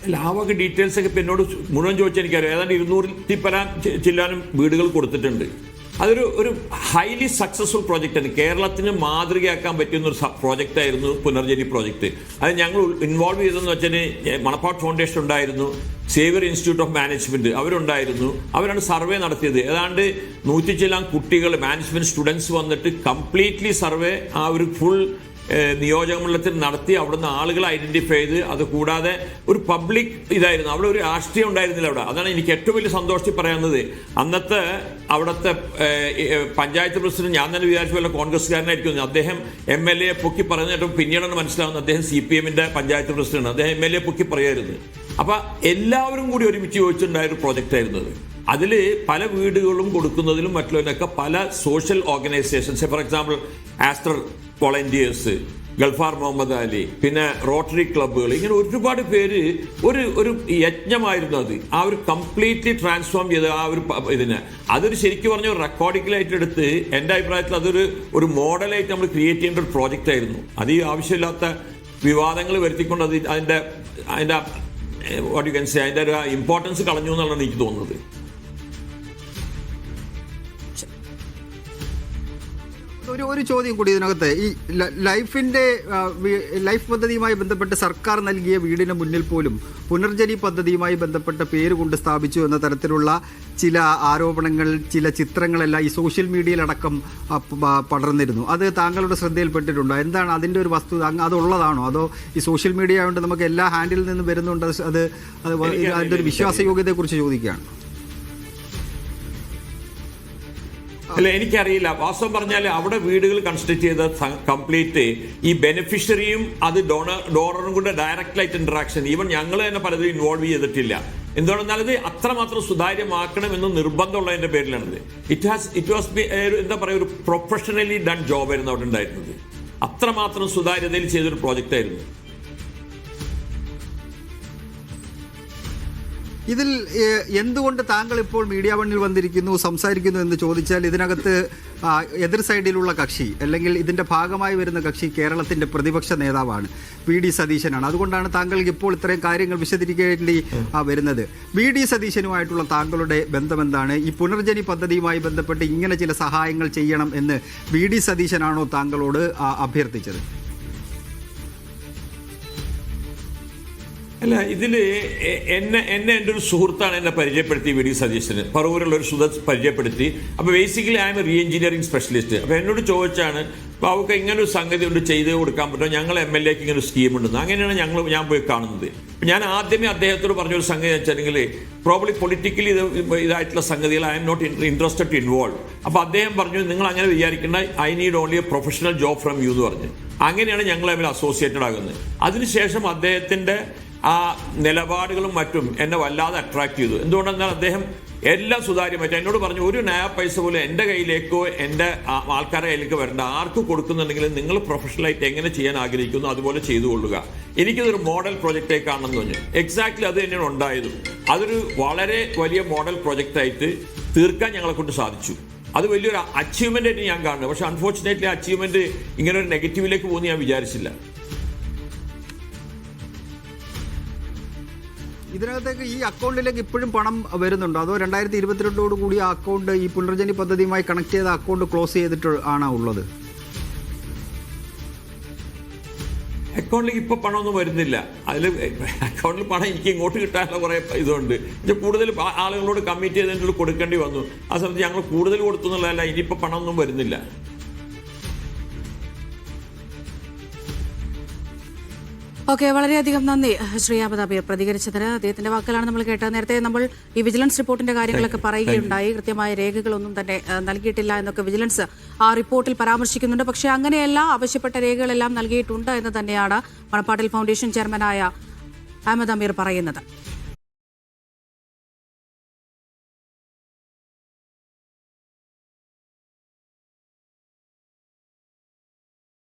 അല്ല, ആ വക ഡീറ്റെയിൽസ് ഒക്കെ ഇപ്പം എന്നോട് മുഴുവൻ ചോദിച്ചാൽ എനിക്കറിയാം. ഏതാണ്ട് 200 പരം ചില്ലാനും വീടുകൾ കൊടുത്തിട്ടുണ്ട്. അതൊരു ഹൈലി സക്സസ്ഫുൾ പ്രോജക്റ്റാണ്. കേരളത്തിന് മാതൃകയാക്കാൻ പറ്റുന്ന ഒരു പ്രോജക്റ്റായിരുന്നു പുനർജനി പ്രോജക്റ്റ്. അത് ഞങ്ങൾ ഇൻവോൾവ് ചെയ്തതെന്ന് വെച്ചാൽ മണപ്പാട് ഫൗണ്ടേഷൻ ഉണ്ടായിരുന്നു, സേവിയർ ഇൻസ്റ്റിറ്റ്യൂട്ട് ഓഫ് മാനേജ്മെന്റ് അവരുണ്ടായിരുന്നു. അവരാണ് സർവേ നടത്തിയത്. ഏതാണ്ട് 100 ചില്ലാൻ കുട്ടികൾ, മാനേജ്മെന്റ് സ്റ്റുഡൻസ് വന്നിട്ട് കംപ്ലീറ്റ്ലി സർവേ ആ ഒരു ഫുൾ നിയോജകമണ്ഡലത്തിൽ നടത്തി അവിടുന്ന് ആളുകൾ ഐഡന്റിഫൈ ചെയ്ത്, അത് കൂടാതെ ഒരു പബ്ലിക് ഇതായിരുന്നു. അവിടെ ഒരു രാഷ്ട്രീയം ഉണ്ടായിരുന്നില്ല അവിടെ. അതാണ് എനിക്ക് ഏറ്റവും വലിയ സന്തോഷത്തിൽ പറയാവുന്നത്. അന്നത്തെ അവിടുത്തെ പഞ്ചായത്ത് പ്രസിഡന്റ് ഞാൻ തന്നെ വിചാരിച്ച പോലെ കോൺഗ്രസ്സുകാരനായിരിക്കും. അദ്ദേഹം MLA പൊക്കി പറഞ്ഞിട്ട് പിന്നീടാണ് മനസ്സിലാവുന്നത് അദ്ദേഹം CPM പഞ്ചായത്ത് പ്രസിഡന്റ്. അദ്ദേഹം MLA പൊക്കി പറയായിരുന്നു. അപ്പൊ എല്ലാവരും കൂടി ഒരുമിച്ച് ചോദിച്ചിട്ടുണ്ടായ ഒരു പ്രോജക്റ്റ് ആയിരുന്നു അത്. അതിൽ പല വീടുകളും കൊടുക്കുന്നതിലും മറ്റുള്ളതിനൊക്കെ പല social organisations, for example Aster volunteers, Galfar Muhammad Ali, പിന്നെ റോട്ടറി ക്ലബ്ബുകൾ, ഇങ്ങനെ ഒരുപാട് പേര് ഒരു യജ്ഞമായിരുന്നു അത്. ആ ഒരു കംപ്ലീറ്റ്ലി ട്രാൻസ്ഫോം ചെയ്ത് ആ ഒരു ഇതിന് അതൊരു ശരിക്കും പറഞ്ഞ ഒരു റെക്കോർഡിക്കലായിട്ട് എടുത്ത് എൻ്റെ അഭിപ്രായത്തിൽ ഒരു മോഡലായിട്ട് നമ്മൾ ക്രിയേറ്റ് ചെയ്യേണ്ട ഒരു പ്രോജക്റ്റ് ആയിരുന്നു. അത് ഈ ആവശ്യമില്ലാത്ത വിവാദങ്ങൾ വരുത്തിക്കൊണ്ട് അതിൻ്റെ വാട്ട് യു ക്യാൻ സേ അതിൻ്റെ ഒരു ഇമ്പോർട്ടൻസ് കളഞ്ഞു എന്നുള്ളതാണ് എനിക്ക് തോന്നുന്നത്. ഒരു ചോദ്യം കൂടി ഇതിനകത്ത്, ഈ ലൈഫ് പദ്ധതിയുമായി ബന്ധപ്പെട്ട് സർക്കാർ നൽകിയ വീടിന് മുന്നിൽ പോലും പുനർജനി പദ്ധതിയുമായി ബന്ധപ്പെട്ട പേര് കൊണ്ട് സ്ഥാപിച്ചു എന്ന തരത്തിലുള്ള ചില ആരോപണങ്ങൾ, ചില ചിത്രങ്ങളെല്ലാം ഈ സോഷ്യൽ മീഡിയയിലടക്കം പടർന്നിരുന്നു. അത് താങ്കളുടെ ശ്രദ്ധയിൽപ്പെട്ടിട്ടുണ്ടോ? എന്താണ് അതിൻ്റെ ഒരു വസ്തുത? അതുള്ളതാണോ? അതോ ഈ സോഷ്യൽ മീഡിയ ആയതുകൊണ്ട് നമുക്ക് എല്ലാ ഹാൻഡിൽ നിന്നും വരുന്നുണ്ട്, അതിൻ്റെ ഒരു വിശ്വാസയോഗ്യതയെക്കുറിച്ച് ചോദിക്കുകയാണ്. അല്ല, എനിക്കറിയില്ല. വാസ്തവം പറഞ്ഞാൽ അവിടെ വീടുകൾ കൺസ്ട്രക്ട് ചെയ്ത കംപ്ലീറ്റ് ഈ ബെനിഫിഷ്യറിയും അത് ഡോണറും കൂടെ ഡയറക്റ്റായിട്ട് ഇന്ററാക്ഷൻ, ഈവൻ ഞങ്ങൾ തന്നെ പലതും ഇൻവോൾവ് ചെയ്തിട്ടില്ല. എന്തുകൊണ്ടെന്നാൽ അത് അത്രമാത്രം സുതാര്യമാക്കണമെന്ന് നിർബന്ധമുള്ളതിന്റെ പേരിലാണത്. ഇറ്റ് വാസ് എന്താ പറയുക, ഒരു പ്രൊഫഷണലി ഡൺ ജോബ് ആയിരുന്നു അവിടെ ഉണ്ടായിരുന്നത്. അത്രമാത്രം സുതാര്യതയിൽ ചെയ്തൊരു പ്രോജക്റ്റ് ആയിരുന്നു. ഇതിൽ എന്തുകൊണ്ട് താങ്കൾ ഇപ്പോൾ മീഡിയ വണ്ണിൽ വന്നിരിക്കുന്നു, സംസാരിക്കുന്നു എന്ന് ചോദിച്ചാൽ, ഇതിനകത്ത് എതിർ സൈഡിലുള്ള കക്ഷി അല്ലെങ്കിൽ ഇതിൻ്റെ ഭാഗമായി വരുന്ന കക്ഷി കേരളത്തിൻ്റെ പ്രതിപക്ഷ നേതാവാണ്, VD സതീശനാണ്. അതുകൊണ്ടാണ് താങ്കൾക്ക് ഇപ്പോൾ ഇത്രയും കാര്യങ്ങൾ വിശദീകരിക്കേണ്ടി വരുന്നത്. VD സതീശനുമായിട്ടുള്ള താങ്കളുടെ ബന്ധമെന്താണ്? ഈ പുനർജനി പദ്ധതിയുമായി ബന്ധപ്പെട്ട് ഇങ്ങനെ ചില സഹായങ്ങൾ ചെയ്യണം എന്ന് VD സതീശനാണോ താങ്കളോട് അഭ്യർത്ഥിച്ചത്? അല്ല, ഇതില് എന്നെ എൻ്റെ ഒരു സുഹൃത്താണ് എന്നെ പരിചയപ്പെടുത്തി. VD സതീശന് പറവൂരുള്ള ഒരു സുഹൃത്ത് പരിചയപ്പെടുത്തി. അപ്പോൾ basically I M re engineering specialist. അപ്പോൾ എന്നോട് ചോദിച്ചാണ്, അപ്പോൾ അവർക്ക് ഇങ്ങനെ ഒരു സംഗതി ഉണ്ട്, ചെയ്ത് കൊടുക്കാൻ പറ്റുമോ, ഞങ്ങൾ MLAക്ക് ഇങ്ങനെ ഒരു സ്കീം ഉണ്ടെന്ന്. അങ്ങനെയാണ് ഞാൻ പോയി കാണുന്നത്. ഞാൻ ആദ്യമേ അദ്ദേഹത്തോട് പറഞ്ഞൊരു സംഗതി വെച്ചിട്ടുണ്ടെങ്കിൽ പ്രോബ്ലി പൊളിറ്റിക്കലി ഇതായിട്ടുള്ള സംഗതികൾ I'm not interested to involve. അപ്പോൾ അദ്ദേഹം പറഞ്ഞു, നിങ്ങൾ അങ്ങനെ വിചാരിക്കേണ്ട, I need only a professional job from you എന്ന് പറഞ്ഞു. അങ്ങനെയാണ് ഞങ്ങൾ തമ്മിൽ അസോസിയേറ്റഡ് ആകുന്നത്. അതിനുശേഷം അദ്ദേഹത്തിൻ്റെ ആ നിലപാടുകളും മറ്റും എന്നെ വല്ലാതെ അട്രാക്ട് ചെയ്തു. എന്തുകൊണ്ടെന്നാൽ അദ്ദേഹം എല്ലാം സുതാര്യമായിട്ട് എന്നോട് പറഞ്ഞു, ഒരു നയ പൈസ പോലും എൻ്റെ കയ്യിലേക്കോ എൻ്റെ ആൾക്കാരുടെ കയ്യിലേക്ക് വരേണ്ട, ആർക്ക് കൊടുക്കുന്നുണ്ടെങ്കിൽ നിങ്ങൾ പ്രൊഫഷണലായിട്ട് എങ്ങനെ ചെയ്യാൻ ആഗ്രഹിക്കുന്നു അതുപോലെ ചെയ്തു കൊള്ളുക. എനിക്കിതൊരു മോഡൽ പ്രോജക്റ്റായി കാണണമെന്ന് പറഞ്ഞു. എക്സാക്ട്ലി അത് തന്നെയാണ് ഉണ്ടായത്. അതൊരു വളരെ വലിയ മോഡൽ പ്രോജക്റ്റായിട്ട് തീർക്കാൻ ഞങ്ങളെ കൊണ്ട് സാധിച്ചു. അത് വലിയൊരു അച്ചീവ്മെൻ്റ് ആയിട്ട് ഞാൻ കാണുന്നത്. പക്ഷേ അൺഫോർച്ചുനേറ്റ്ലി അച്ചീവ്മെൻറ്റ് ഇങ്ങനെ ഒരു നെഗറ്റീവിലേക്ക് പോകുമെന്ന് ഞാൻ വിചാരിച്ചില്ല. ഇതിനകത്തേക്ക് ഈ അക്കൗണ്ടിലേക്ക് ഇപ്പോഴും പണം വരുന്നുണ്ടോ? അതോ 2022 കൂടി ആ അക്കൗണ്ട് ഈ പുനർജനി പദ്ധതിയുമായി കണക്ട് ചെയ്ത അക്കൗണ്ട് ക്ലോസ് ചെയ്തിട്ട് ആണോ ഉള്ളത്? അക്കൗണ്ടിലേക്ക് ഇപ്പോൾ പണമൊന്നും വരുന്നില്ല. അതിൽ അക്കൗണ്ടിൽ പണം എനിക്ക് ഇങ്ങോട്ട് കിട്ടാനുള്ള കുറേ ഇതുണ്ട്. പക്ഷേ കൂടുതൽ ആളുകളോട് കമ്മിറ്റ് ചെയ്തിട്ട് കൊടുക്കേണ്ടി വന്നു. ആ സമയത്ത് ഞങ്ങൾ കൂടുതൽ കൊടുത്തു എന്നുള്ളതല്ല, ഇനിയിപ്പോൾ പണമൊന്നും വരുന്നില്ല. ഓക്കെ, വളരെയധികം നന്ദി ശ്രീ അഹമ്മദ് അമീർ പ്രതികരിച്ചതിന്. അദ്ദേഹത്തിന്റെ വാക്കുകളാണ് നമ്മൾ കേട്ടത്. നേരത്തെ നമ്മൾ ഈ വിജിലൻസ് റിപ്പോർട്ടിന്റെ കാര്യങ്ങളൊക്കെ പറയുകയുണ്ടായി. കൃത്യമായ രേഖകളൊന്നും തന്നെ നൽകിയിട്ടില്ല എന്നൊക്കെ വിജിലൻസ് ആ റിപ്പോർട്ടിൽ പരാമർശിക്കുന്നുണ്ട്. പക്ഷേ അങ്ങനെയല്ല, ആവശ്യപ്പെട്ട രേഖകളെല്ലാം നൽകിയിട്ടുണ്ട് എന്ന് തന്നെയാണ് മണപ്പാട്ടിൽ ഫൗണ്ടേഷൻ ചെയർമാനായ അഹമ്മദ് അമീർ പറയുന്നത്.